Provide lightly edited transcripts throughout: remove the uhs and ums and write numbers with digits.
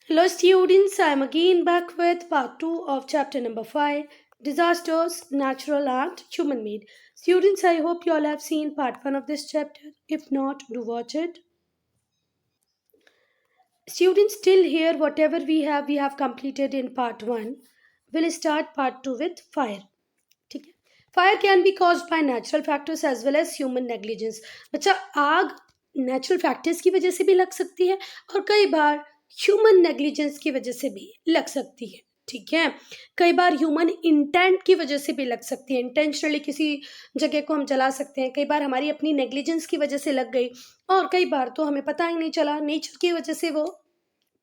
Hello, students. I'm again back with part 2 of chapter number 5, Disasters, Natural and Human Made. Students, I hope you all have seen part 1 of this chapter. If not, do watch it. Students, still here, whatever we have completed in part 1. We'll start part 2 with fire. ठीक है. Fire can be caused by natural factors as well as human negligence. बच्चा, आग natural factors की वजह से भी लग सकती है और कई बार ह्यूमन नेग्लिजेंस की वजह से भी लग सकती है. ठीक है. कई बार ह्यूमन इंटेंट की वजह से भी लग सकती है. इंटेंशनली किसी जगह को हम जला सकते हैं. कई बार हमारी अपनी नेग्लिजेंस की वजह से लग गई और कई बार तो हमें पता ही नहीं चला, नेचर की वजह से वो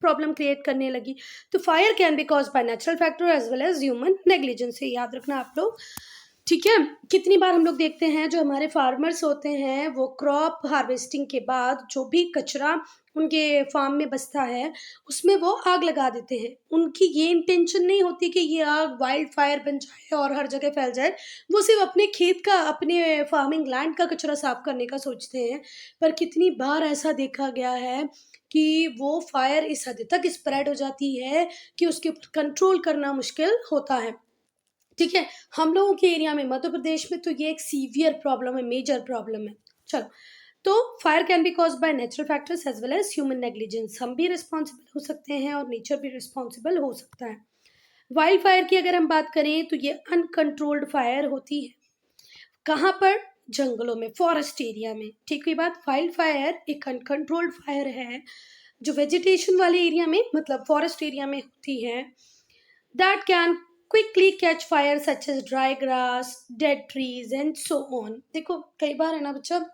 प्रॉब्लम क्रिएट करने लगी. तो fire can be cause by natural factor as well as human negligence. याद रखना आप लोग. ठीक है. कितनी बार हम लोग देखते हैं जो हमारे फार्मर्स होते हैं वो क्रॉप हार्वेस्टिंग के बाद जो भी कचरा उनके फार्म में बचता है उसमें वो आग लगा देते हैं. उनकी ये इंटेंशन नहीं होती कि ये आग वाइल्ड फायर बन जाए और हर जगह फैल जाए. वो सिर्फ अपने खेत का, अपने फार्मिंग लैंड का कचरा साफ करने का सोचते हैं. पर कितनी बार ऐसा देखा गया है कि वो फायर इस हद तक स्प्रेड हो जाती है कि उसके ऊपर कंट्रोल करना मुश्किल होता है. ठीक है. हम लोगों के एरिया में मध्य प्रदेश में तो ये एक सीवियर प्रॉब्लम है, मेजर प्रॉब्लम है. चलो, तो fire can be cause by natural factors as well as human negligence. हम भी रिस्पॉन्सिबल हो सकते हैं और नेचर भी रिस्पॉन्सिबल हो सकता है. वाइल्ड फायर की अगर हम बात करें तो ये अनकंट्रोल्ड फायर होती है. कहाँ पर? जंगलों में, फॉरेस्ट एरिया में. ठीक है. बात, वाइल्ड फायर एक अनकंट्रोल्ड फायर है जो वेजिटेशन वाले एरिया में, मतलब फॉरेस्ट एरिया में होती है. that can quickly catch fire such as dry grass, dead trees and so on. देखो, कई बार है ना बच्चा,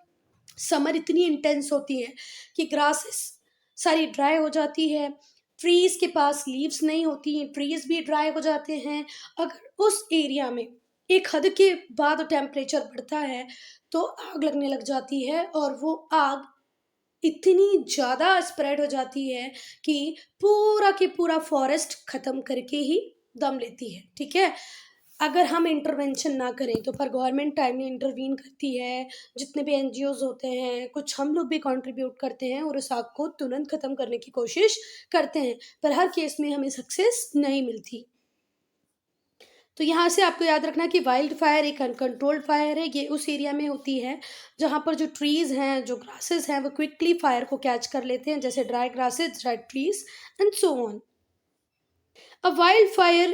समर इतनी इंटेंस होती है कि ग्रासेस सारी ड्राई हो जाती है. ट्रीज के पास लीव्स नहीं होती हैं, ट्रीज भी ड्राई हो जाते हैं. अगर उस एरिया में एक हद के बाद टेम्परेचर बढ़ता है तो आग लगने लग जाती है और वो आग इतनी ज़्यादा स्प्रेड हो जाती है कि पूरा के पूरा फॉरेस्ट ख़त्म करके ही दम लेती है. ठीक है. अगर हम इंटरवेंशन ना करें तो, पर गवर्नमेंट टाइमली इंटरवीन करती है. जितने भी एनजीओज होते हैं, कुछ हम लोग भी कंट्रीब्यूट करते हैं और उस आग को तुरंत ख़त्म करने की कोशिश करते हैं, पर हर केस में हमें सक्सेस नहीं मिलती. तो यहाँ से आपको याद रखना कि वाइल्ड फायर एक अनकंट्रोल्ड फायर है. ये उस एरिया में होती है जहाँ पर जो ट्रीज हैं, जो ग्रासेस हैं, वो क्विकली फायर को कैच कर लेते हैं, जैसे dry grasses, dry trees and so on. अब वाइल्ड फायर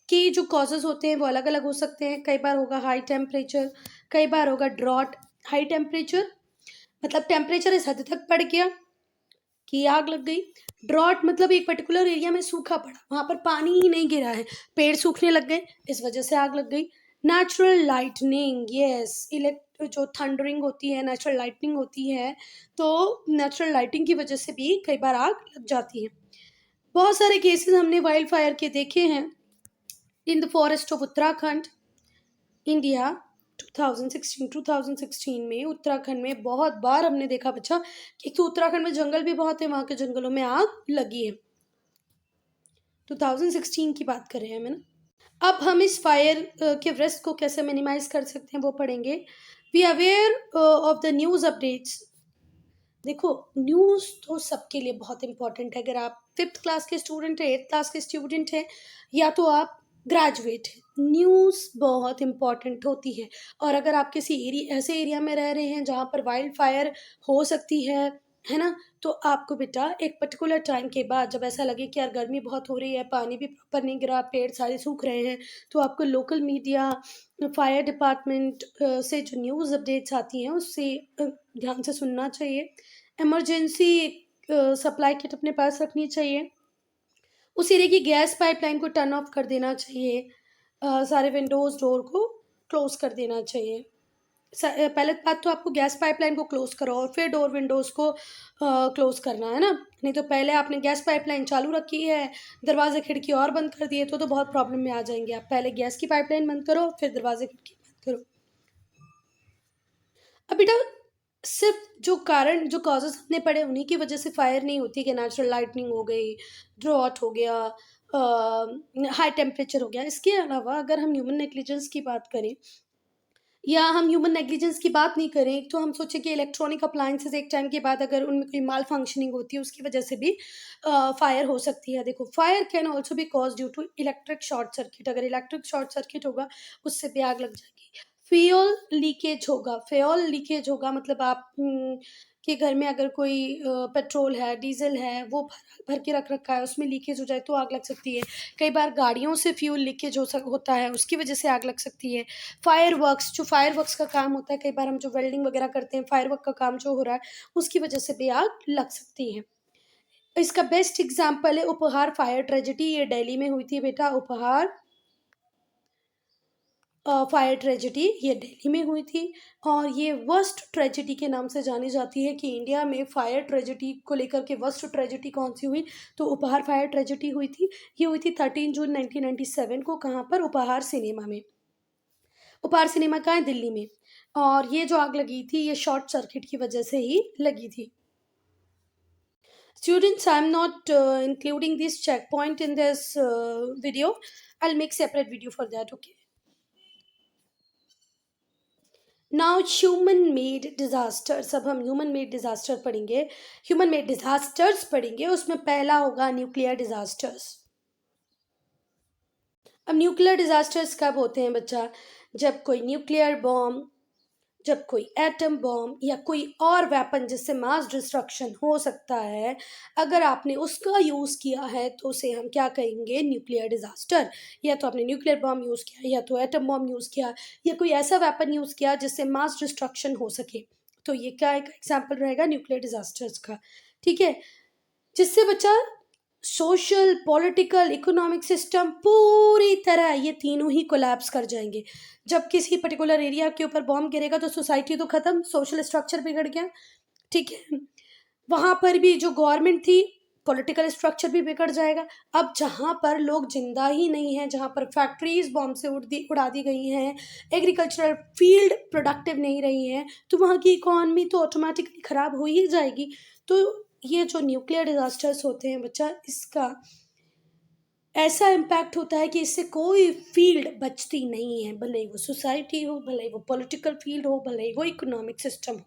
के जो कॉजेज होते हैं वो अलग अलग हो सकते हैं. कई बार होगा हाई टेम्परेचर, कई बार होगा ड्रॉट. हाई टेम्परेचर मतलब टेम्परेचर इस हद तक बढ़ गया कि आग लग गई. ड्रॉट मतलब एक पर्टिकुलर एरिया में सूखा पड़ा, वहां पर पानी ही नहीं गिरा है, पेड़ सूखने लग गए, इस वजह से आग लग गई. नेचुरल लाइटनिंग, यस, जो थंडरिंग होती है, नेचुरल लाइटनिंग होती है, तो नेचुरल लाइटिंग की वजह से भी कई बार आग लग जाती है. बहुत सारे केसेस हमने वाइल्ड फायर के देखे हैं in the forest of Uttarakhand, India. 2016 में उत्तराखंड में बहुत बार हमने देखा बच्चा कि, तो उत्तराखंड में जंगल भी बहुत है, वहां के जंगलों में आग लगी है. 2016 की बात कर रहे हैं हम, है ना. अब हम इस फायर के रिस्क को कैसे मिनिमाइज कर सकते हैं वो पढ़ेंगे. We aware of the news updates. देखो, न्यूज़ तो सबके लिए बहुत इंपॉर्टेंट है. अगर आप 5th क्लास के स्टूडेंट हैं, 8th क्लास के स्टूडेंट हैं, या तो आप ग्रेजुएट हैं, न्यूज़ बहुत इंपॉर्टेंट होती है. और अगर आप किसी ऐसे एरिया में रह रहे हैं जहाँ पर वाइल्ड फायर हो सकती है ना, तो आपको बेटा एक पर्टिकुलर टाइम के बाद जब ऐसा लगे कि यार गर्मी बहुत हो रही है, पानी भी प्रॉपर नहीं गिरा, पेड़ सारे सूख रहे हैं, तो आपको लोकल मीडिया, फायर डिपार्टमेंट से जो न्यूज़ अपडेट्स आती हैं उससे ध्यान से सुनना चाहिए. इमरजेंसी सप्लाई किट अपने पास रखनी चाहिए. उस एरिया की गैस पाइपलाइन को टर्न ऑफ कर देना चाहिए. सारे विंडोज़ डोर को क्लोज कर देना चाहिए. पहले बात तो आपको गैस पाइपलाइन को क्लोज करो और फिर डोर विंडोज़ को क्लोज करना है ना. नहीं तो पहले आपने गैस पाइपलाइन चालू रखी है, दरवाजे खिड़की और बंद कर दिए तो बहुत प्रॉब्लम में आ जाएंगे आप. पहले गैस की पाइपलाइन बंद करो, फिर दरवाजे खिड़की बंद करो. अब बेटा, सिर्फ जो कॉजेज हमने पढ़े उन्हीं की वजह से फायर नहीं होती कि नेचुरल लाइटनिंग हो गई, ड्रॉट हो गया, हाई टेम्परेचर हो गया. इसके अलावा अगर हम ह्यूमन नेग्लिजेंस की बात करें या हम ह्यूमन नेग्लिजेंस की बात नहीं करें तो हम सोचें कि इलेक्ट्रॉनिक अप्लायंसेस एक टाइम के बाद अगर उनमें कोई माल फंक्शनिंग होती है उसकी वजह से भी फायर हो सकती है। देखो, fire can also be cause due to electric short circuit. अगर इलेक्ट्रिक शॉर्ट सर्किट होगा उससे भी आग लग जाएगी। फ्यूल लीकेज होगा, फ्यूल लीकेज होगा मतलब आप के घर में अगर कोई पेट्रोल है, डीजल है, वो भर भर के रख रखा है, उसमें लीकेज हो जाए तो आग लग सकती है। कई बार गाड़ियों से फ्यूल लीकेज होता है, उसकी वजह से आग लग सकती है। फायरवर्क्स, जो फायरवर्क्स का काम होता है, कई बार हम जो वेल्डिंग वगैरह करते हैं, फायरवर्क का काम जो हो रहा है, उसकी वजह से भी आग लग सकती है। इसका बेस्ट एग्जाम्पल है उपहार फायर ट्रेजेडी। ये दिल्ली में हुई थी बेटा, उपहार फायर ट्रेजेडी ये दिल्ली में हुई थी। और ये वर्स्ट ट्रेजेडी के नाम से जानी जाती है कि इंडिया में फायर ट्रेजेडी को लेकर के वर्स्ट ट्रेजेडी कौन सी हुई, तो उपहार फायर ट्रेजेडी हुई थी। ये हुई थी 13 जून 1997 को। कहाँ पर? उपहार सिनेमा में। उपहार सिनेमा कहाँ है? दिल्ली में। और ये जो आग लगी थी ये शॉर्ट सर्किट की वजह से ही लगी थी। Students, I'm not including this checkpoint in this video. I'll make separate video for that, okay? Now human made disasters. अब हम human made disaster पढ़ेंगे, human made disasters पढ़ेंगे। उसमें पहला होगा न्यूक्लियर डिजास्टर्स। अब न्यूक्लियर डिजास्टर्स कब होते हैं बच्चा? जब कोई न्यूक्लियर बॉम्ब, जब कोई एटम बॉम्ब या कोई और वेपन जिससे मास डिस्ट्रक्शन हो सकता है, अगर आपने उसका यूज़ किया है तो उसे हम क्या कहेंगे? Nuclear disaster. या तो आपने न्यूक्लियर बॉम्ब यूज़ किया, या तो एटम बॉम्ब यूज़ किया, या कोई ऐसा वेपन यूज़ किया जिससे मास डिस्ट्रक्शन हो सके, तो ये क्या एक एग्जाम्पल रहेगा न्यूक्लियर डिजास्टर्स का। ठीक है, जिससे बच्चा सोशल, पॉलिटिकल, इकोनॉमिक सिस्टम पूरी तरह ये तीनों ही कोलैप्स कर जाएंगे। जब किसी पर्टिकुलर एरिया के ऊपर बॉम्ब गिरेगा तो सोसाइटी तो खत्म, सोशल स्ट्रक्चर बिगड़ गया। ठीक है, वहां पर भी जो गवर्नमेंट थी, पॉलिटिकल स्ट्रक्चर भी बिगड़ जाएगा। अब जहां पर लोग जिंदा ही नहीं है, जहां पर फैक्ट्रीज बॉम्ब से उड़ा दी गई हैं, एग्रीकल्चरल फील्ड प्रोडक्टिव नहीं रही है, तो वहां की इकोनॉमी तो ऑटोमेटिकली खराब हो ही जाएगी। तो ये जो न्यूक्लियर डिजास्टर्स होते हैं बच्चा, इसका ऐसा इम्पैक्ट होता है कि इससे कोई फील्ड बचती नहीं है, भले ही वो सोसाइटी हो, भले ही वो पॉलिटिकल फील्ड हो, भले ही वो इकोनॉमिक सिस्टम हो।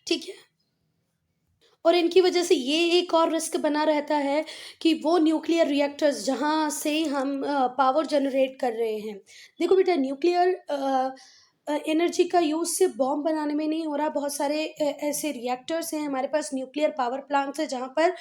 ठीक है, और इनकी वजह से ये एक और रिस्क बना रहता है कि वो न्यूक्लियर रिएक्टर्स जहाँ से हम पावर जनरेट कर रहे हैं। देखो बेटा, न्यूक्लियर एनर्जी का यूज़ सिर्फ बॉम्ब बनाने में नहीं हो रहा। बहुत सारे ऐसे रिएक्टर्स हैं हमारे पास, न्यूक्लियर पावर प्लांट्स है जहाँ पर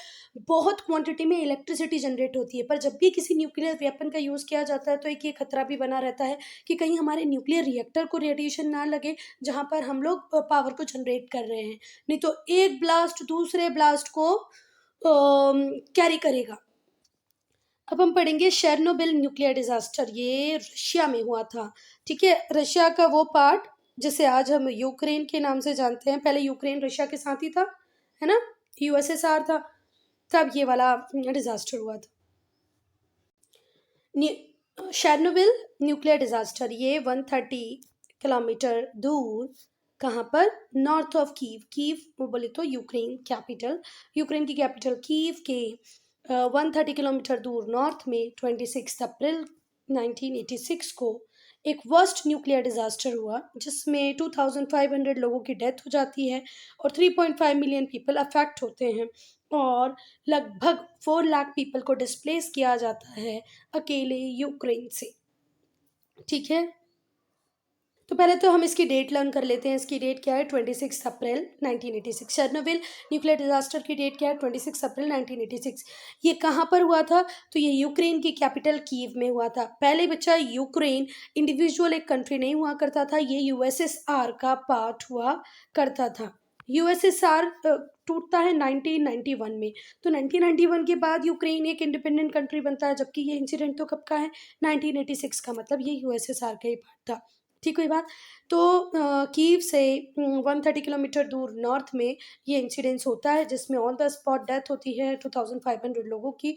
बहुत क्वांटिटी में इलेक्ट्रिसिटी जनरेट होती है। पर जब भी किसी न्यूक्लियर वेपन का यूज़ किया जाता है तो एक ये खतरा भी बना रहता है कि कहीं हमारे न्यूक्लियर रिएक्टर को रेडिएशन ना लगे जहाँ पर हम लोग पावर को जनरेट कर रहे हैं। नहीं तो एक ब्लास्ट दूसरे ब्लास्ट को कैरी करेगा। अब हम पढ़ेंगे शेरनोबिल न्यूक्लियर डिजास्टर। ये रशिया में हुआ था। ठीक है, रशिया का वो पार्ट जिसे आज हम यूक्रेन के नाम से जानते हैं। पहले यूक्रेन रशिया के साथ ही था, है ना, यूएसएसआर था, तब ये वाला डिजास्टर हुआ था। शेरनोबिल न्यूक्लियर डिजास्टर ये 130 किलोमीटर दूर, कहाँ पर? North of Kyiv. कीव वो बोले तो यूक्रेन कैपिटल, यूक्रेन की कैपिटल कीव के 130 किलोमीटर दूर नॉर्थ में 26 अप्रैल 1986 को एक वर्स्ट न्यूक्लियर डिजास्टर हुआ जिसमें 2500 लोगों की डेथ हो जाती है और 3.5 मिलियन पीपल अफेक्ट होते हैं और लगभग 4 लाख पीपल को डिस्प्लेस किया जाता है अकेले यूक्रेन से। ठीक है, तो पहले तो हम इसकी डेट लर्न कर लेते हैं। इसकी डेट क्या है? 26 अप्रैल 1986। चेरनोबिल न्यूक्लियर डिजास्टर की डेट क्या है? 26 अप्रैल 1986। ये कहाँ पर हुआ था? तो ये यूक्रेन की कैपिटल कीव में हुआ था। पहले बच्चा, यूक्रेन इंडिविजुअल एक कंट्री नहीं हुआ करता था, ये यूएसएसआर का पार्ट हुआ करता था। यूएसएसआर टूटता है 1991 में, तो 1991 के बाद यूक्रेन एक इंडिपेंडेंट कंट्री बनता है, जबकि ये इंसिडेंट तो कब का है? 1986 का, मतलब ये यूएसएसआर का ही पार्ट था। ठीक हुई बात। तो कीव से 130 किलोमीटर दूर नॉर्थ में ये इंसिडेंस होता है जिसमें ऑन द स्पॉट डेथ होती है 2500 लोगों की।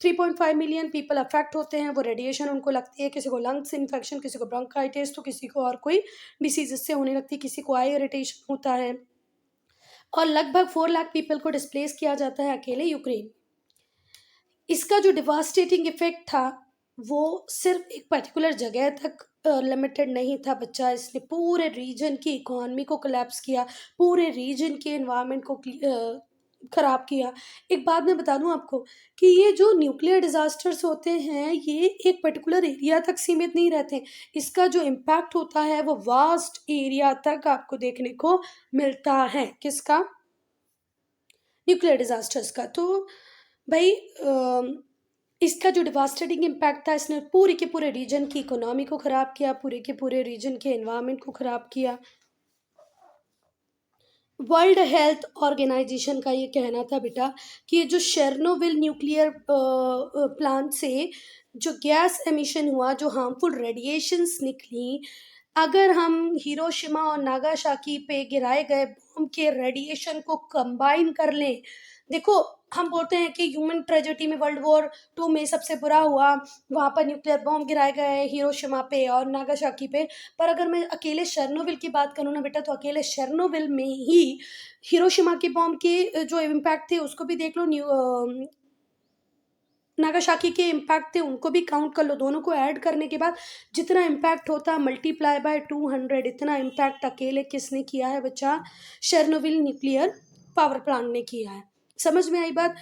3.5 मिलियन पीपल अफेक्ट होते हैं। वो रेडिएशन उनको लगती है, किसी को लंग्स इन्फेक्शन, किसी को ब्रोंकाइटिस, तो किसी को और कोई डिसीज इससे होने लगती है, किसी को आई इरिटेशन होता है और लगभग 4 लाख पीपल को डिस्प्लेस किया जाता है अकेले यूक्रेन। इसका जो डिवास्टेटिंग इफेक्ट था वो सिर्फ एक पर्टिकुलर जगह तक लिमिटेड नहीं था बच्चा, इसने पूरे रीजन की इकोनॉमी को कोलैप्स किया, पूरे रीजन के एनवायरनमेंट को खराब किया। एक बात मैं बता दूं आपको कि ये जो न्यूक्लियर डिजास्टर्स होते हैं ये एक पर्टिकुलर एरिया तक सीमित नहीं रहते, इसका जो इम्पैक्ट होता है वो वास्ट एरिया तक आपको देखने को मिलता है। किसका? न्यूक्लियर डिजास्टर्स का। तो भाई इसका जो डिवास्टेटिंग इम्पैक्ट था, इसने पूरे के पूरे रीजन की इकोनॉमी को ख़राब किया, पूरे के पूरे रीजन के एनवायरनमेंट को ख़राब किया। वर्ल्ड हेल्थ ऑर्गेनाइजेशन का ये कहना था बेटा कि जो शेरनोबिल न्यूक्लियर प्लांट से जो गैस एमिशन हुआ, जो हार्मफुल रेडिएशंस निकली, अगर हम हिरोशिमा और नागासाकी पे गिराए गए बॉम्ब के रेडिएशन को कंबाइन कर लें, देखो हम बोलते हैं कि ह्यूमन ट्रेजेडी में वर्ल्ड वॉर 2 में सबसे बुरा हुआ, वहाँ पर न्यूक्लियर बॉम्ब गिराए गए हिरोशिमा पे और नागासाकी पे, पर अगर मैं अकेले शेरनोबिल की बात करूँ ना बेटा, तो अकेले शेरनोबिल में ही हिरोशिमा की बॉम्ब के जो इम्पैक्ट थे उसको भी देख लो, नागासाकी के इम्पैक्ट थे उनको भी काउंट कर लो, दोनों को ऐड करने के बाद जितना इम्पैक्ट होता मल्टीप्लाई बाय 200, इतना इम्पैक्ट अकेले किसने किया है बच्चा? शेरनोबिल न्यूक्लियर पावर प्लांट ने किया है। समझ में आई बात?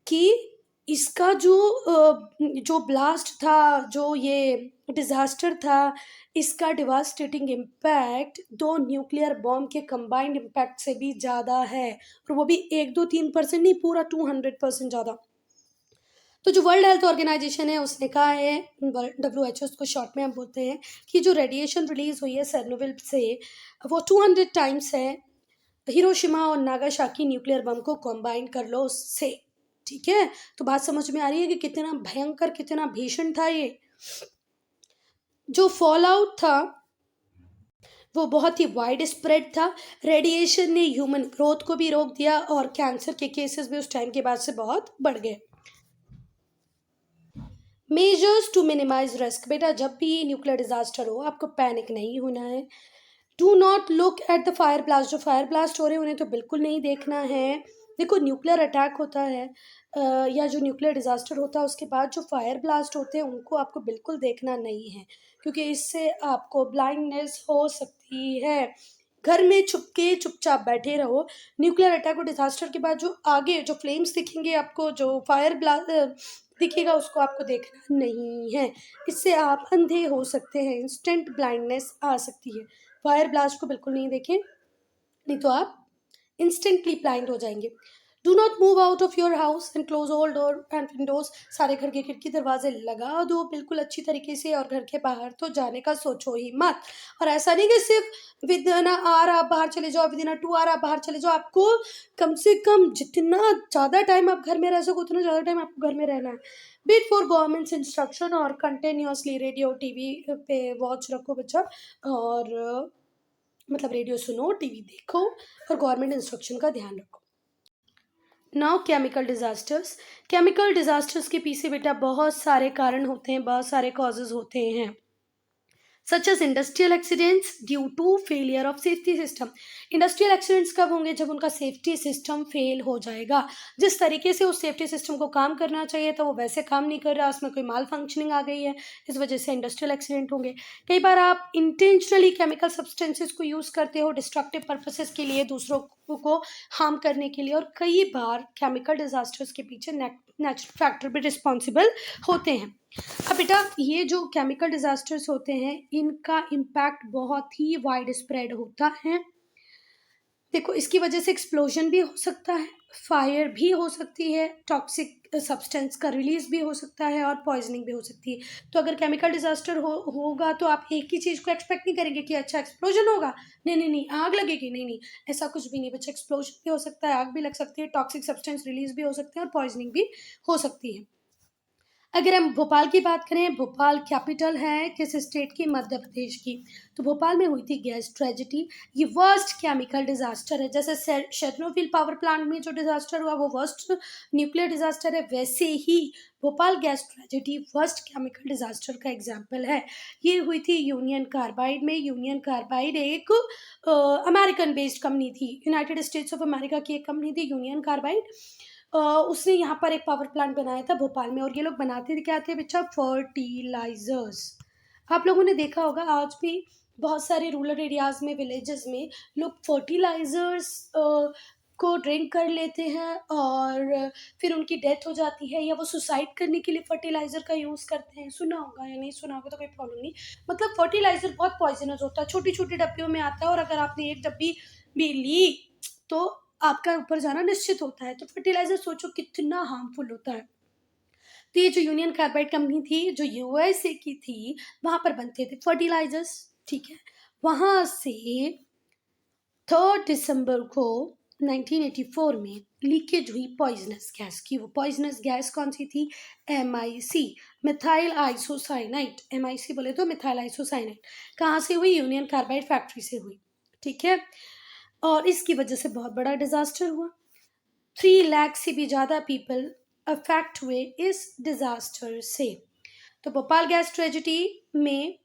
कि इसका जो ब्लास्ट था, जो ये डिजास्टर था, इसका डिवास्टेटिंग इम्पैक्ट 2 न्यूक्लियर बॉम्ब के कंबाइंड इम्पैक्ट से भी ज़्यादा है, और वो भी 1 2 3% नहीं, पूरा 200% ज़्यादा। तो जो वर्ल्ड हेल्थ ऑर्गेनाइजेशन है उसने कहा है, WHO उसको शॉर्ट में हम बोलते हैं, कि जो रेडिएशन रिलीज हुई है सेर्नोबिल से वो 200 टाइम्स है हिरोशिमा और नागासाकी न्यूक्लियर बम को कंबाइन कर लो उससे। ठीक है, तो बात समझ में आ रही है कि कितना भयंकर, कितना भीषण था ये। जो फॉल आउट था वो बहुत ही वाइड स्प्रेड था, रेडिएशन ने ह्यूमन ग्रोथ को भी रोक दिया और कैंसर के केसेस भी उस टाइम के बाद से बहुत बढ़ गए। मेजर्स टू मिनिमाइज रिस्क, बेटा जब भी न्यूक्लियर डिजास्टर हो आपको पैनिक नहीं होना है। Do not look at the fire blast, जो फायर ब्लास्ट हो रहे हैं उन्हें तो बिल्कुल नहीं देखना है। देखो न्यूक्लियर अटैक होता है या जो न्यूक्लियर डिजास्टर होता है उसके बाद जो फायर ब्लास्ट होते हैं उनको आपको बिल्कुल देखना नहीं है, क्योंकि इससे आपको ब्लाइंडनेस हो सकती है। घर में छुप के चुपचाप बैठे रहो। न्यूक्लियर अटैक और डिजास्टर के बाद जो आगे जो फ्लेम्स दिखेंगे आपको, जो फायर ब्लास्ट दिखेगा, उसको आपको देखना नहीं है, इससे आप अंधे हो सकते हैं, इंस्टेंट ब्लाइंडनेस आ सकती है। फायर ब्लास्ट को बिल्कुल नहीं देखें, नहीं तो आप इंस्टेंटली ब्लाइंड हो जाएंगे। Do not move out of your house and close all door and Windows, सारे घर के खिड़की दरवाजे लगा दो बिल्कुल अच्छी तरीके से, और घर के बाहर तो जाने का सोचो ही मत। और ऐसा नहीं कि सिर्फ विद इन आवर आप बाहर चले जाओ, विद इन 2 आवर आप बाहर चले जाओ, आपको कम से कम जितना ज़्यादा टाइम आप घर में रह सको उतना ज़्यादा टाइम आपको घर में रहना है। बिट फॉर गवर्नमेंट्स इंस्ट्रक्शन और कंटिन्यूसली रेडियो टीवी पे वॉच रखो बच्चा, और मतलब रेडियो सुनो, टीवी देखो, और गवर्नमेंट इंस्ट्रक्शन का ध्यान रखो। Now chemical disasters. Chemical disasters के पीछे बेटा बहुत सारे कारण होते हैं, बहुत सारे कॉजेज होते हैं, such as industrial accidents due to failure of safety system. Industrial accidents कब होंगे? जब उनका सेफ्टी सिस्टम फेल हो जाएगा। जिस तरीके से उस सेफ्टी सिस्टम को काम करना चाहिए था वो वैसे काम नहीं कर रहा, उसमें कोई माल फंक्शनिंग आ गई है, इस वजह से इंडस्ट्रियल एक्सीडेंट होंगे। कई बार आप इंटेंशनली केमिकल सब्सटेंसेस को यूज़ करते हो डिस्ट्रक्टिव पर्पसेस के लिए, दूसरों को हार्म करने के लिए, और कई बार केमिकल डिजास्टर्स के पीछे नेचुरल फैक्टर भी रिस्पॉन्सिबल होते हैं। अब बेटा ये जो केमिकल डिजास्टर्स होते हैं इनका इम्पैक्ट बहुत ही वाइड स्प्रेड होता है। देखो इसकी वजह से एक्सप्लोजन भी हो सकता है, फायर भी हो सकती है, टॉक्सिक सब्सटेंस का रिलीज भी हो सकता है, और पॉइजनिंग भी हो सकती है। तो अगर केमिकल डिजास्टर होगा तो आप एक ही चीज़ को एक्सपेक्ट नहीं करेंगे कि अच्छा एक्सप्लोजन होगा, नहीं नहीं नहीं आग लगेगी, नहीं नहीं, ऐसा कुछ भी नहीं बच्चा। एक्सप्लोजन भी हो सकता है, आग भी लग सकती है, टॉक्सिक सब्सटेंस रिलीज भी हो सकते हैं, और पॉइजनिंग भी हो सकती है। अगर हम भोपाल की बात करें, भोपाल कैपिटल है किस स्टेट की? मध्य प्रदेश की। तो भोपाल में हुई थी गैस ट्रेजेडी, ये वर्स्ट केमिकल डिजास्टर है। जैसे शेरनोबिल पावर प्लांट में जो डिजास्टर हुआ वो वर्स्ट न्यूक्लियर डिजास्टर है, वैसे ही Bhopal gas tragedy worst chemical disaster का एग्जाम्पल है। ये हुई थी यूनियन कार्बाइड में। यूनियन कार्बाइड एक अमेरिकन बेस्ड कंपनी थी, यूनाइटेड स्टेट्स ऑफ अमेरिका की एक कंपनी थी यूनियन कार्बाइड। उसने यहाँ पर एक पावर प्लांट बनाया था भोपाल में, और ये लोग बनाते थे क्या थे बच्चा? फर्टिलाइजर्स। आप लोगों ने देखा होगा आज भी बहुत सारे रूरल एरियाज में, विलेजेस में लोग फर्टिलाइजर्स को ड्रिंक कर लेते हैं और फिर उनकी डेथ हो जाती है, या वो सुसाइड करने के लिए फर्टिलाइजर का यूज़ करते हैं। सुना होगा या नहीं सुना होगा तो कोई प्रॉब्लम नहीं। मतलब फर्टिलाइजर बहुत पॉइजनस होता है, छोटी छोटी डब्बियों में आता है, और अगर आपने एक डब्बी भी ली तो आपका ऊपर जाना निश्चित होता है। तो फर्टिलाइजर सोचो कितना हार्मफुल होता है। तो ये जो यूनियन कार्बाइड कंपनी थी, जो यूएसए की थी, वहां पर बनते थे फर्टिलाइजर्स, ठीक है। वहां से 3 दिसंबर को 1984 में लीकेज हुई पॉइजनस गैस की। वो पॉइजनस गैस कौन सी थी? MIC, methyl isocyanide. MIC बोले तो मिथाइल आइसोसाइनाइड। कहाँ से हुई? यूनियन कार्बाइड फैक्ट्री से हुई, ठीक है। और इसकी वजह से बहुत बड़ा डिजास्टर हुआ। 3 लाख से भी ज़्यादा पीपल अफेक्ट हुए इस डिजास्टर से। तो भोपाल गैस ट्रेजेडी में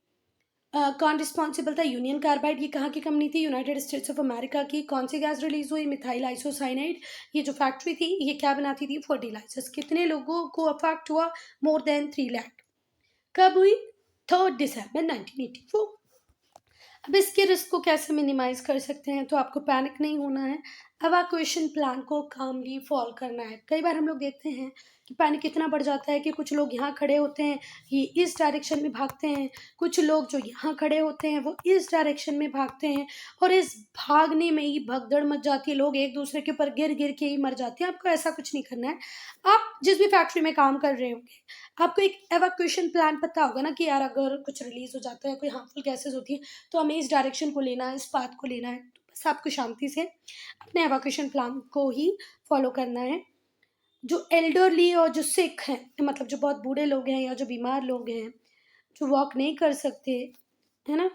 कौन रिस्पॉन्सिबल था? Union carbide. ये कहाँ की कंपनी थी? यूनाइटेड स्टेट्स ऑफ अमेरिका की। कौन सी गैस रिलीज हुई? Methyl isocyanide. ये जो फैक्ट्री थी ये क्या बनाती थी? फर्टिलाइजर्स। कितने लोगों को अफेक्ट हुआ? More than 3 lakh. कब हुई? 3 दिसंबर 1984। अब इसके रिस्क को कैसे मिनिमाइज कर सकते हैं? तो आपको पैनिक नहीं होना है, एवाक्यूएशन प्लान को कामली फॉलो करना है। कई बार हम लोग देखते हैं कि पैनिक इतना बढ़ जाता है कि कुछ लोग यहाँ खड़े होते हैं, ये इस डायरेक्शन में भागते हैं, कुछ लोग जो यहाँ खड़े होते हैं वो इस डायरेक्शन में भागते हैं, और इस भागने में ही भगदड़ मच जाती है, लोग एक दूसरे के ऊपर गिर गिर के ही मर जाते हैं। आपको ऐसा कुछ नहीं करना है। आप जिस भी फैक्ट्री में काम कर रहे होंगे, आपको एक एवाक्यूएशन प्लान पता होगा ना कि यार अगर कुछ रिलीज हो जाता है, कोई हार्मफुल गैसेज होती है, तो हमें इस डायरेक्शन को लेना है, इस पाथ को लेना है। तो बस आपको शांति से अपने एवाक्यूएशन प्लान को ही फॉलो करना है। जो एल्डरली और जो सिक हैं, मतलब जो बहुत बूढ़े लोग हैं या जो बीमार लोग हैं, जो वॉक नहीं कर सकते, है ना।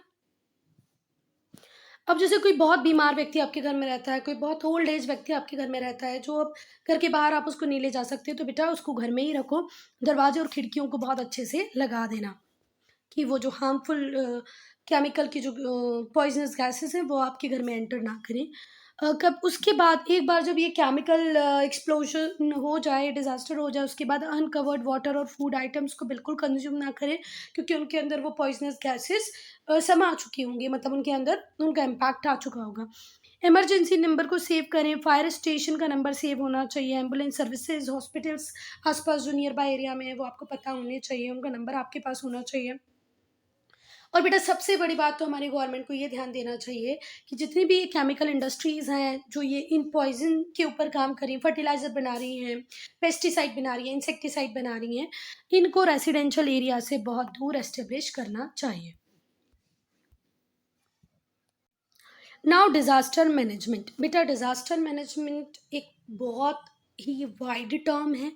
अब जैसे कोई बहुत बीमार व्यक्ति आपके घर में रहता है, कोई बहुत ओल्ड एज व्यक्ति आपके घर में रहता है, जो अब घर के बाहर आप उसको नहीं ले जा सकते, तो बेटा उसको घर में ही रखो। दरवाजे और खिड़कियों को बहुत अच्छे से लगा देना कि वो जो हार्मफुल केमिकल की जो पॉइजनस गैसेस हैं वो आपके घर में एंटर ना करें। कब उसके बाद एक बार जब ये केमिकल एक्सप्लोजन हो जाए, डिज़ास्टर हो जाए, उसके बाद अनकवर्ड वाटर और फूड आइटम्स को बिल्कुल कंज्यूम ना करें, क्योंकि उनके अंदर वो पॉइजनस गैसेस समा चुकी होंगी, मतलब उनके अंदर उनका इम्पैक्ट आ चुका होगा। इमरजेंसी नंबर को सेव करें, फायर स्टेशन का नंबर सेव होना चाहिए, एम्बुलेंस सर्विसेज, हॉस्पिटल्स आसपास जो नियर बाय एरिया में है वो आपको पता होने चाहिए, उनका नंबर आपके पास होना चाहिए। और बेटा सबसे बड़ी बात तो हमारी गवर्नमेंट को ये ध्यान देना चाहिए कि जितनी भी केमिकल इंडस्ट्रीज़ हैं जो ये इन पॉइजन के ऊपर काम कर रही हैं, फर्टिलाइज़र बना रही हैं, पेस्टिसाइड बना रही हैं, इंसेक्टिसाइड बना रही हैं, इनको रेसिडेंशियल एरिया से बहुत दूर एस्टेब्लिश करना चाहिए। Now disaster management. बेटा डिज़ास्टर मैनेजमेंट एक बहुत ही वाइड टर्म है,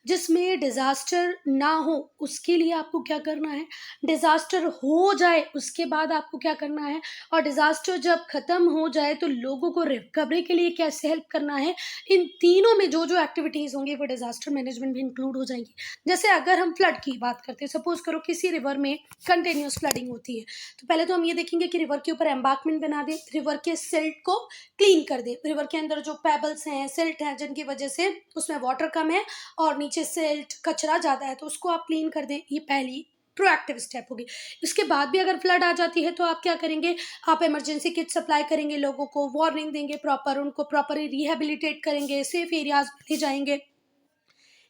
जिसमें डिज़ास्टर ना हो उसके लिए आपको क्या करना है, डिज़ास्टर हो जाए उसके बाद आपको क्या करना है, और डिज़ास्टर जब ख़त्म हो जाए तो लोगों को रिकवरी के लिए कैसे हेल्प करना है। इन तीनों में जो जो एक्टिविटीज़ होंगी वो डिज़ास्टर मैनेजमेंट में इंक्लूड हो जाएंगी। जैसे अगर हम फ्लड की बात करते हैं, सपोज करो किसी रिवर में कंटिन्यूस फ्लडिंग होती है, तो पहले तो हम ये देखेंगे कि रिवर के ऊपर एम्बार्कमेंट बना दें, रिवर के सिल्ट को क्लीन कर दें। रिवर के अंदर जो पेबल्स हैं, सिल्ट हैं, जिनकी वजह से उसमें वाटर कम है और नीचे सिल्ट कचरा ज़्यादा है, तो उसको आप क्लीन कर दें। ये पहली प्रोएक्टिव स्टेप होगी। इसके बाद भी अगर फ्लड आ जाती है तो आप क्या करेंगे, आप इमरजेंसी किट सप्लाई करेंगे, लोगों को वार्निंग देंगे, प्रॉपर उनको प्रॉपर रिहेबिलिटेट करेंगे, सेफ एरियाज में ले जाएंगे।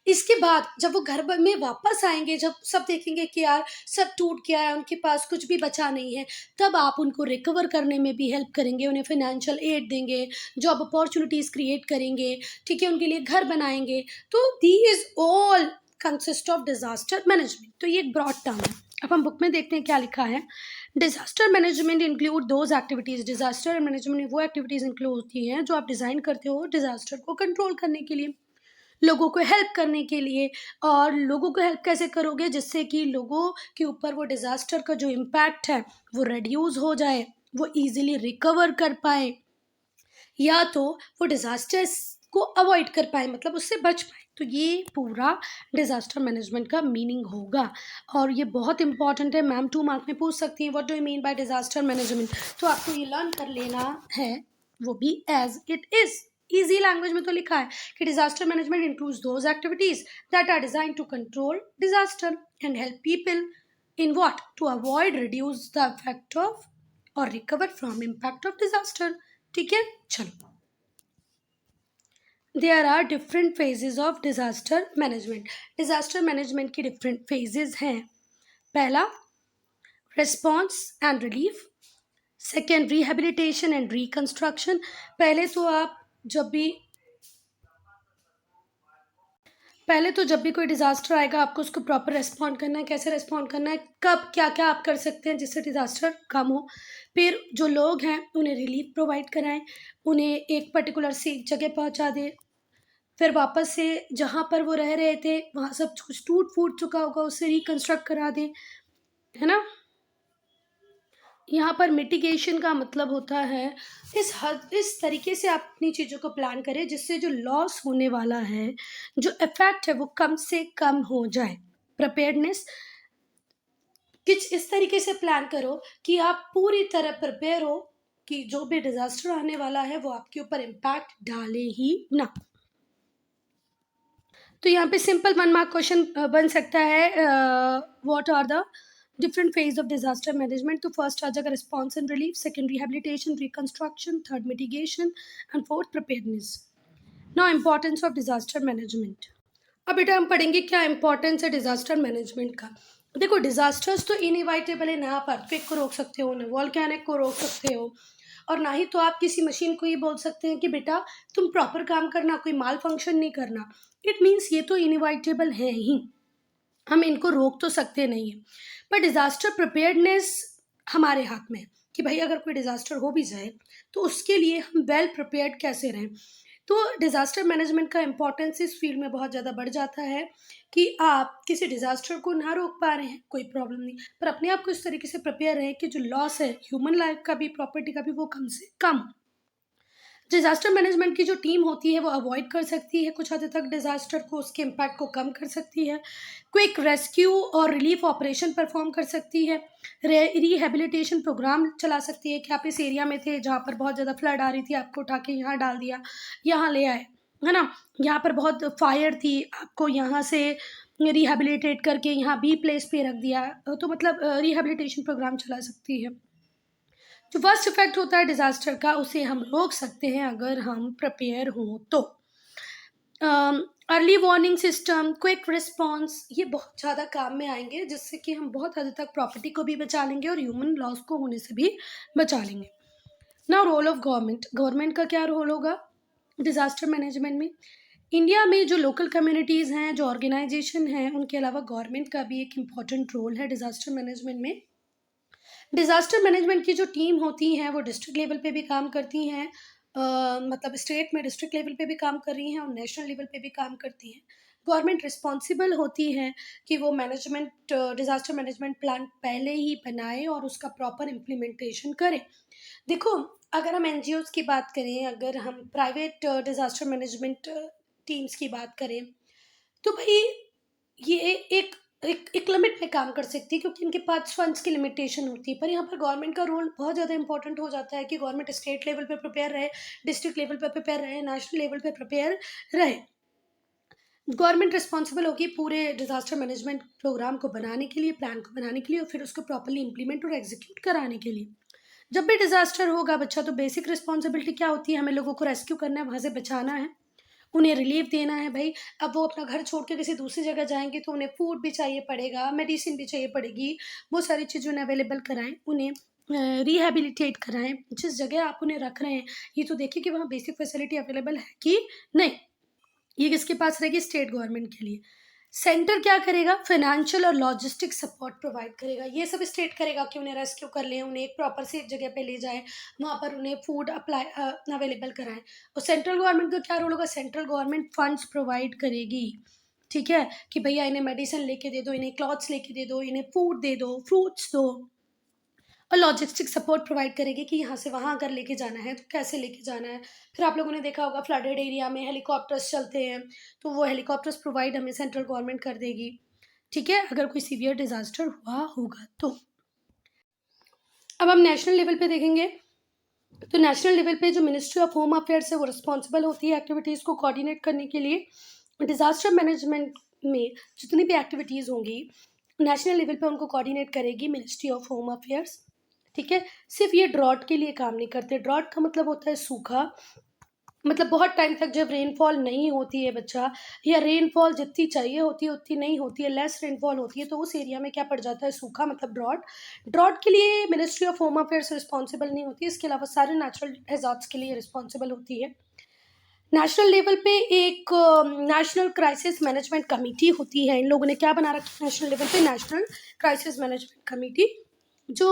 इसके बाद जब वो घर में वापस आएंगे, जब सब देखेंगे कि यार सब टूट गया है, उनके पास कुछ भी बचा नहीं है, तब आप उनको रिकवर करने में भी हेल्प करेंगे, उन्हें फाइनेंशियल एड देंगे, जॉब अपॉर्चुनिटीज़ क्रिएट करेंगे, ठीक है, उनके लिए घर बनाएंगे। तो these all consist of disaster management. तो ये एक ब्रॉड टर्म है। अब हम बुक में देखते हैं क्या लिखा है। Disaster management include those activities. Disaster management में वो एक्टिविटीज़ इंक्लूड होती हैं जो आप डिज़ाइन करते हो डिजास्टर को कंट्रोल करने के लिए, लोगों को हेल्प करने के लिए। और लोगों को हेल्प कैसे करोगे, जिससे कि लोगों के ऊपर वो डिज़ास्टर का जो इम्पैक्ट है वो रिड्यूस हो जाए, वो इजीली रिकवर कर पाए, या तो वो डिज़ास्टर्स को अवॉइड कर पाए, मतलब उससे बच पाए। तो ये पूरा डिज़ास्टर मैनेजमेंट का मीनिंग होगा, और ये बहुत इंपॉर्टेंट है। मैम 2 मार्क में पूछ सकती है what do you mean by disaster management, तो आपको ये लर्न कर लेना है, वो भी as it is easy language में तो लिखा है कि disaster management includes those activities that are design to control disaster and help people In what? To avoid, reduce the effect of or recover from impact of disaster. ठीक है, चलो. There are different phases of disaster management. Disaster management की different phases हैं. पहला, response and relief. Second, rehabilitation and reconstruction. पहले तो आप जब भी कोई डिज़ास्टर आएगा आपको उसको प्रॉपर रेस्पॉन्ड करना है. कैसे रेस्पॉन्ड करना है, कब क्या क्या आप कर सकते हैं जिससे डिज़ास्टर कम हो. फिर जो लोग हैं उन्हें रिलीफ प्रोवाइड कराएं, उन्हें एक पर्टिकुलर सेफ जगह पहुंचा दें. फिर वापस से जहाँ पर वो रह रहे थे वहाँ सब कुछ टूट फूट चुका होगा उसे रिकंस्ट्रक्ट करा दें, है ना. यहाँ पर मिटिगेशन का मतलब होता है इस तरीके से आप अपनी चीज़ों को प्लान करें जिससे जो लॉस होने वाला है, जो इफेक्ट है वो कम से कम हो जाए. प्रिपेयर्डनेस, कुछ इस तरीके से प्लान करो कि आप पूरी तरह प्रिपेयर हो कि जो भी डिजास्टर आने वाला है वो आपके ऊपर इम्पैक्ट डाले ही ना. तो यहाँ पे सिंपल 1 मार्क क्वेश्चन बन सकता है. What are the different phase of disaster management. तो फर्स्ट आ जाएगा response and relief, second rehabilitation, reconstruction, third mitigation and fourth preparedness. Now importance of disaster management. अब बेटा हम पढ़ेंगे क्या importance है disaster management का. देखो disasters तो इनएविटेबल है ना. आप earthquake को रोक सकते हो, ना volcanic को रोक सकते हो, और ना ही तो आप किसी मशीन को ये बोल सकते हैं कि बेटा तुम प्रॉपर काम करना, कोई माल फंक्शन नहीं करना. इट मीन्स ये तो इनएविटेबल है ही, हम इनको रोक तो सकते नहीं है. पर डिज़ास्टर प्रिपेयर्डनेस हमारे हाथ में है कि भाई अगर कोई डिज़ास्टर हो भी जाए तो उसके लिए हम वेल प्रिपेयर्ड कैसे रहें. तो डिज़ास्टर मैनेजमेंट का इम्पोर्टेंस इस फील्ड में बहुत ज़्यादा बढ़ जाता है कि आप किसी डिज़ास्टर को ना रोक पा रहे हैं कोई प्रॉब्लम नहीं, पर अपने आप को इस तरीके से प्रिपेयर रहें कि जो लॉस है ह्यूमन लाइफ का भी, प्रॉपर्टी का भी, वो कम से कम. डिज़ास्टर मैनेजमेंट की जो टीम होती है वो अवॉइड कर सकती है कुछ हद तक डिज़ास्टर को, उसके इम्पैक्ट को कम कर सकती है, क्विक रेस्क्यू और रिलीफ ऑपरेशन परफॉर्म कर सकती है, रिहेबिलिटेशन प्रोग्राम चला सकती है कि आप इस एरिया में थे जहाँ पर बहुत ज़्यादा फ्लड आ रही थी, आपको उठा के यहाँ डाल दिया, यहाँ ले आए, है ना. यहाँ पर बहुत फायर थी, आपको यहाँ से रिहेबिलिटेट करके यहाँ बी प्लेस पे रख दिया. तो मतलब रिहेबिलिटेशन प्रोग्राम चला सकती है. जो फर्स्ट इफेक्ट होता है डिज़ास्टर का उसे हम रोक सकते हैं अगर हम प्रिपेयर हों तो. Early warning system, quick response, ये बहुत ज़्यादा काम में आएंगे जिससे कि हम बहुत हद तक प्रॉपर्टी को भी बचा लेंगे और ह्यूमन लॉस को होने से भी बचा लेंगे. Now role of government. Government का क्या रोल होगा डिज़ास्टर मैनेजमेंट में. इंडिया में जो लोकल कम्युनिटीज़ हैं, जो ऑर्गेनाइजेशन हैं, उनके अलावा गवर्नमेंट का भी एक इम्पॉर्टेंट रोल है डिज़ास्टर मैनेजमेंट में. डिज़ास्टर मैनेजमेंट की जो टीम होती हैं वो डिस्ट्रिक्ट लेवल पे भी काम करती हैं, मतलब स्टेट में डिस्ट्रिक्ट लेवल पे भी काम कर रही हैं और नेशनल लेवल पे भी काम करती हैं. गवर्नमेंट रिस्पॉन्सिबल होती है कि वो मैनेजमेंट डिज़ास्टर मैनेजमेंट प्लान पहले ही बनाए और उसका प्रॉपर इम्प्लीमेंटेशन करें. देखो अगर हम एनजीओज़ की बात करें, अगर हम प्राइवेट डिज़ास्टर मैनेजमेंट टीम्स की बात करें तो भाई ये एक एक लिमिट में काम कर सकती है क्योंकि इनके पास फंड्स की लिमिटेशन होती है. पर यहाँ पर गवर्नमेंट का रोल बहुत ज़्यादा इंपॉर्टेंट हो जाता है कि गवर्नमेंट स्टेट लेवल पे प्रिपेयर रहे, डिस्ट्रिक्ट लेवल पे प्रिपेयर रहे, नेशनल लेवल पे प्रिपेयर रहे. गवर्नमेंट रिस्पॉन्सिबल होगी पूरे डिज़ास्टर मैनेजमेंट प्रोग्राम को बनाने के लिए, प्लान को बनाने के लिए और फिर उसको प्रॉपरली इम्प्लीमेंट और एग्जीक्यूट कराने के लिए. जब भी डिज़ास्टर होगा बच्चा तो बेसिक रिस्पॉन्सिबिलिटी क्या होती है, हमें लोगों को रेस्क्यू करना है, वहाँ से बचाना है, उन्हें रिलीफ देना है भाई. अब वो अपना घर छोड़ के किसी दूसरी जगह जाएंगे तो उन्हें फूड भी चाहिए पड़ेगा, मेडिसिन भी चाहिए पड़ेगी, वो सारी चीज़ें उन्हें अवेलेबल कराएं, उन्हें रिहेबिलिटेट कराएं. जिस जगह आप उन्हें रख रहे हैं ये तो देखिए कि वहाँ बेसिक फैसिलिटी अवेलेबल है कि नहीं. ये किसके पास रहेगी, स्टेट गवर्नमेंट के लिए. सेंटर क्या करेगा, फाइनेंशियल और लॉजिस्टिक सपोर्ट प्रोवाइड करेगा. ये सब स्टेट करेगा कि उन्हें रेस्क्यू कर लें, उन्हें एक प्रॉपर सेफ जगह पे ले जाए, वहाँ पर उन्हें फूड अप्लाई अवेलेबल कराएं. और सेंट्रल गवर्नमेंट का क्या रोल होगा, सेंट्रल गवर्नमेंट फंड्स प्रोवाइड करेगी. ठीक है कि भैया इन्हें मेडिसिन लेके दे दो, इन्हें क्लॉथ्स लेके दे दो, इन्हें फूड दे दो, फ्रूट्स दो. और लॉजिस्टिक सपोर्ट प्रोवाइड करेगी कि यहाँ से वहाँ अगर लेके जाना है तो कैसे लेके जाना है. फिर आप लोगों ने देखा होगा फ्लडेड एरिया में हेलीकॉप्टर्स चलते हैं तो वो हेलीकॉप्टर्स प्रोवाइड हमें सेंट्रल गवर्नमेंट कर देगी. ठीक है, अगर कोई सीवियर डिज़ास्टर हुआ होगा तो. अब हम नेशनल लेवल पे देखेंगे तो नेशनल लेवल पे जो मिनिस्ट्री ऑफ होम अफेयर्स है वो रिस्पॉन्सिबल होती है एक्टिविटीज़ को कोऑर्डिनेट करने के लिए. डिज़ास्टर मैनेजमेंट में जितनी भी एक्टिविटीज़ होंगी नेशनल लेवल पे उनको कोऑर्डिनेट करेगी मिनिस्ट्री ऑफ होम अफेयर्स। ठीक है, सिर्फ ये ड्रॉट के लिए काम नहीं करते। ड्रॉट का मतलब होता है सूखा, मतलब बहुत टाइम तक जब रेनफॉल नहीं होती है बच्चा, या रेनफॉल जितनी चाहिए होती है उतनी नहीं होती है, लेस रेनफॉल होती है, तो उस एरिया में क्या पड़ जाता है, सूखा, मतलब ड्रॉट। ड्रॉट के लिए ministry of home affairs responsible नहीं होती, इसके अलावा सारे नेचुरल हैजार्ड्स के लिए रिस्पॉन्सिबल होती है। नेशनल लेवल पे एक नेशनल क्राइसिस मैनेजमेंट कमेटी होती है। इन लोगों ने क्या बना रखा है नेशनल लेवल पे, नेशनल क्राइसिस मैनेजमेंट कमेटी, जो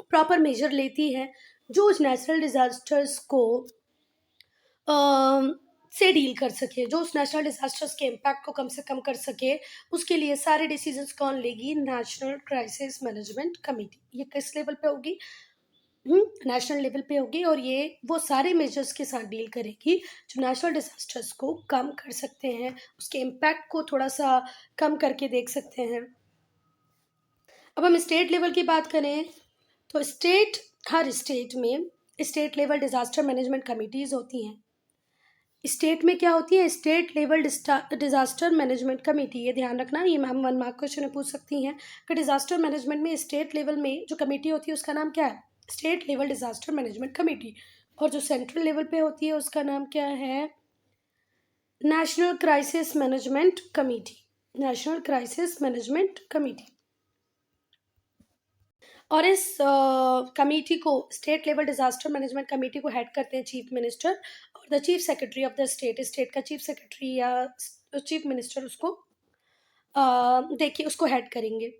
प्रॉपर मेजर लेती है, जो उस नेचुरल डिजास्टर्स को से डील कर सके, जो उस नेशनल डिजास्टर्स के इम्पैक्ट को कम से कम कर सके, उसके लिए सारे डिसीजंस कौन लेगी, नेशनल क्राइसिस मैनेजमेंट कमेटी। ये किस लेवल पे होगी, नेशनल लेवल पे होगी, और ये वो सारे मेजर्स के साथ डील करेगी जो नेशनल डिजास्टर्स को कम कर सकते हैं, उसके इम्पैक्ट को थोड़ा सा कम करके देख सकते हैं। अब हम स्टेट लेवल की बात करें तो हर स्टेट में state level disaster management committees होती हैं। स्टेट में क्या होती है, state level disaster management committee, ये ध्यान रखना, ये मैम 1 मार्क क्वेश्चन पूछ सकती हैं कि डिजास्टर मैनेजमेंट में स्टेट लेवल में जो कमेटी होती है उसका नाम क्या है, state level disaster management committee. और जो सेंट्रल लेवल पे होती है उसका नाम क्या है, national crisis management committee, national crisis management committee. और इस कमेटी को, state level disaster management committee को हेड करते हैं चीफ मिनिस्टर और the chief secretary of the state. State का चीफ सेक्रेटरी या चीफ मिनिस्टर उसको देखिए उसको हेड करेंगे।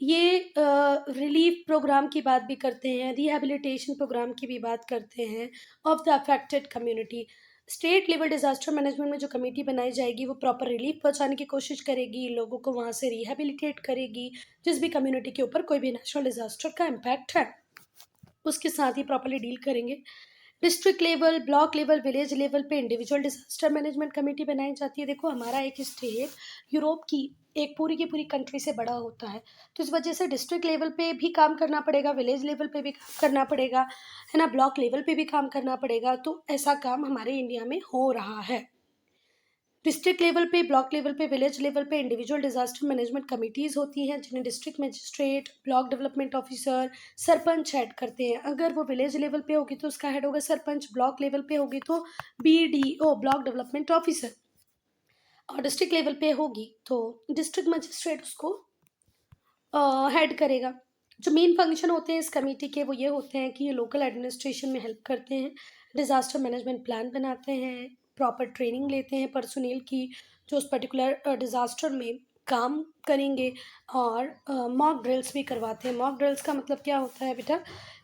ये रिलीफ प्रोग्राम की बात भी करते हैं, रिहैबिलिटेशन प्रोग्राम की भी बात करते हैं of the affected community. State level disaster management में जो कमेटी बनाई जाएगी वो प्रॉपर रिलीफ पहुंचाने की कोशिश करेगी, लोगों को वहाँ से रिहैबिलिटेट करेगी, जिस भी कम्युनिटी के ऊपर कोई भी नेचुरल डिजास्टर का इम्पैक्ट है उसके साथ ही प्रॉपरली डील करेंगे। District level, block level, village level पे इंडिविजुअल डिजास्टर मैनेजमेंट कमेटी बनाई जाती है। देखो हमारा एक स्टेट यूरोप की एक पूरी की पूरी कंट्री से बड़ा होता है, तो इस वजह से डिस्ट्रिक्ट लेवल पे भी काम करना पड़ेगा, विलेज लेवल पे भी काम करना पड़ेगा, है ना, ब्लॉक लेवल पे भी काम करना पड़ेगा। तो ऐसा काम हमारे इंडिया में हो रहा है। डिस्ट्रिक्ट लेवल पे, ब्लॉक लेवल पे, विलेज लेवल पे इंडिविजुअल डिजास्टर मैनेजमेंट कमिटीज़ होती हैं जिन्हें district magistrate, block development officer, sarpanch head करते हैं। अगर वो विलेज लेवल पे होगी तो उसका हेड होगा सरपंच, ब्लॉक लेवल पे होगी तो BDO, ब्लॉक डेवलपमेंट ऑफिसर, और डिस्ट्रिक्ट लेवल पे होगी तो डिस्ट्रिक्ट मजिस्ट्रेट उसको हेड करेगा। जो मेन फंक्शन होते हैं इस कमेटी के वो ये होते हैं कि ये लोकल एडमिनिस्ट्रेशन में हेल्प करते हैं, डिज़ास्टर मैनेजमेंट प्लान बनाते हैं, प्रॉपर ट्रेनिंग लेते हैं पर्सोनेल की जो उस पर्टिकुलर डिज़ास्टर में काम करेंगे, और मॉक ड्रिल्स भी करवाते हैं। मॉक ड्रिल्स का मतलब क्या होता है बेटा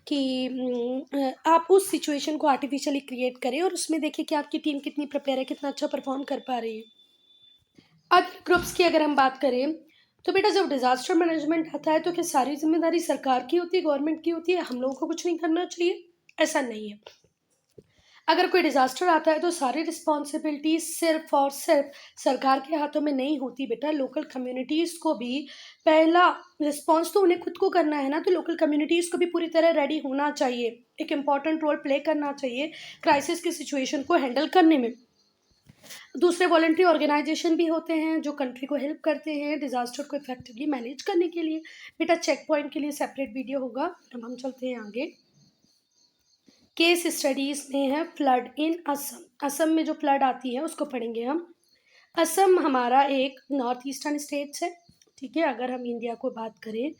कि आप उस सिचुएशन को आर्टिफिशियली क्रिएट करें और उसमें देखिए कि आपकी टीम कितनी प्रिपेयर है, कितना अच्छा परफॉर्म कर पा रही है। अदर ग्रुप्स की अगर हम बात करें तो बेटा जब डिजास्टर मैनेजमेंट आता है तो क्या सारी जिम्मेदारी सरकार की होती है, गवर्नमेंट की होती है, हम लोगों को कुछ नहीं करना चाहिए? ऐसा नहीं है। अगर कोई डिजास्टर आता है तो सारी रिस्पॉन्सिबिलिटी सिर्फ और सिर्फ सरकार के हाथों में नहीं होती बेटा, लोकल कम्युनिटीज़ को भी पहला रिस्पॉन्स तो उन्हें खुद को करना है ना, तो लोकल कम्युनिटीज़ को भी पूरी तरह रेडी होना चाहिए, एक इम्पॉर्टेंट रोल प्ले करना चाहिए क्राइसिस की सिचुएशन को हैंडल करने में। दूसरे वॉलंटरी ऑर्गेनाइजेशन भी होते हैं जो कंट्री को हेल्प करते हैं डिज़ास्टर को इफेक्टिवली मैनेज करने के लिए। बेटा चेक पॉइंट के लिए सेपरेट वीडियो होगा। अब हम चलते हैं आगे। केस स्टडीज़ में है फ्लड इन असम। असम में जो फ्लड आती है उसको पढ़ेंगे हम। असम हमारा एक नॉर्थ ईस्टर्न स्टेट्स है, ठीक है। अगर हम इंडिया को बात करें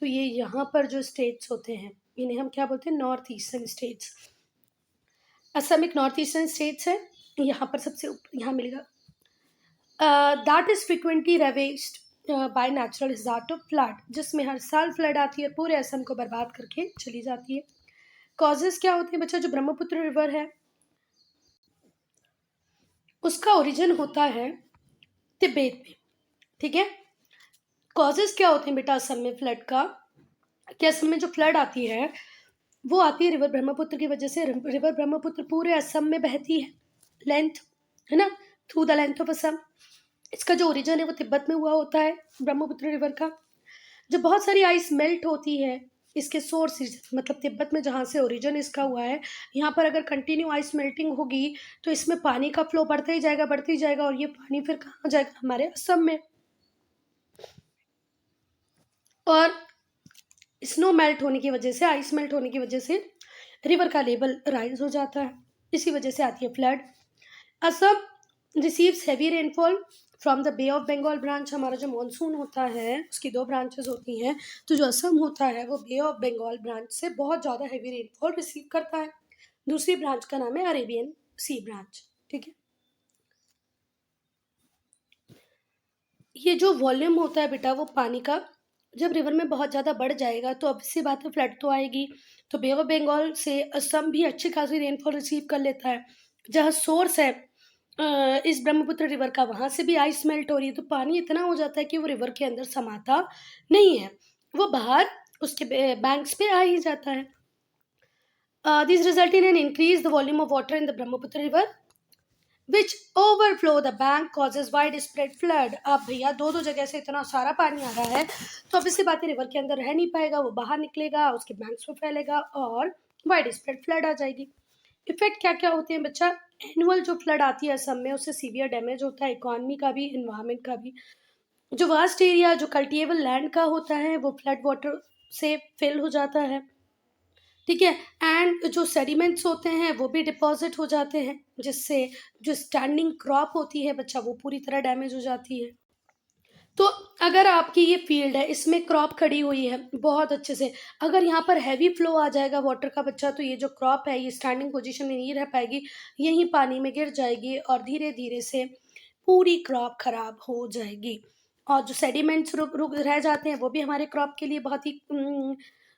तो ये यहाँ पर जो स्टेट्स होते हैं इन्हें हम क्या बोलते हैं, नॉर्थ ईस्टर्न स्टेट्स। असम एक नॉर्थ ईस्टर्न स्टेट्स है। यहाँ पर सबसे यहाँ मिलेगा that is frequently ravaged by natural disaster flood, जिसमें हर साल फ्लड आती है, पूरे असम को बर्बाद करके चली जाती है। कॉजेज़ क्या होते हैं बच्चा, जो ब्रह्मपुत्र रिवर है उसका ओरिजिन होता है तिब्बत में, ठीक है। कॉजेज़ क्या होते हैं बेटा असम में फ्लड का, कि असम में जो फ्लड आती है वो आती है रिवर ब्रह्मपुत्र की वजह से। रिवर ब्रह्मपुत्र पूरे असम में बहती है, लेंथ, है ना, through the length of Assam. इसका जो ओरिजिन है वो तिब्बत में हुआ होता है ब्रह्मपुत्र रिवर का। जब बहुत सारी आइस मेल्ट होती है, इसके सोर्स मतलब तिब्बत में जहाँ से ओरिजिन इसका हुआ है, यहाँ पर अगर कंटिन्यू आइस मेल्टिंग होगी तो इसमें पानी का फ्लो बढ़ता ही जाएगा, बढ़ता ही जाएगा, और ये पानी फिर कहाँ जाएगा, हमारे असम में। और स्नो मेल्ट होने की वजह से, आइस मेल्ट होने की वजह से रिवर का लेवल राइज हो जाता है, इसी वजह से आती है flood. Assam receives heavy rainfall from the Bay of Bengal branch. हमारा जो मानसून होता है उसकी दो ब्रांचेस होती हैं, तो जो असम होता है वो बे ऑफ बंगाल ब्रांच से बहुत ज़्यादा हैवी रेनफॉल रिसीव करता है। दूसरी ब्रांच का नाम है अरेबियन सी ब्रांच। ठीक है, ये जो वॉल्यूम होता है बेटा वो पानी का, जब रिवर में बहुत ज़्यादा बढ़ जाएगा तो अब सी बात है फ्लड तो आएगी। तो बे ऑफ बंगाल से असम भी अच्छी खासी रेनफॉल रिसीव कर लेता है। जहाँ सोर्स है इस ब्रह्मपुत्र रिवर का, वहां से भी आइस मेल्ट हो रही है, तो पानी इतना हो जाता है कि वो रिवर के अंदर समाता नहीं है, वो बाहर उसके बैंक्स पे आ ही जाता है। This result in an increase the volume of water in the Brahmaputra river which overflow the bank causes wide spread flood. अब भैया दो दो जगह से इतना सारा पानी आ रहा है, तो अब इसी बात रिवर के अंदर रह नहीं पाएगा, वो बाहर निकलेगा, उसके बैंक्स में फैलेगा और वाइड स्प्रेड फ्लड आ जाएगी। इफेक्ट क्या क्या होते हैं बच्चा? एनुअल जो फ्लड आती है असम में, उससे सीवियर डैमेज होता है इकोनॉमी का भी, इन्वायरमेंट का भी। जो वास्ट एरिया जो कल्टिएबल लैंड का होता है वो फ्लड वाटर से फिल हो जाता है। ठीक है, एंड जो सेडिमेंट्स होते हैं वो भी डिपॉजिट हो जाते हैं, जिससे जो स्टैंडिंग क्रॉप होती है बच्चा वो पूरी तरह डैमेज हो जाती है। तो अगर आपकी ये फील्ड है, इसमें क्रॉप खड़ी हुई है बहुत अच्छे से, अगर यहाँ पर हैवी फ्लो आ जाएगा वाटर का बच्चा, तो ये जो क्रॉप है ये स्टैंडिंग पोजीशन में नहीं रह पाएगी, यहीं पानी में गिर जाएगी और धीरे धीरे से पूरी क्रॉप खराब हो जाएगी। और जो सेडिमेंट्स रुक रुक रह जाते हैं वो भी हमारे क्रॉप के लिए बहुत ही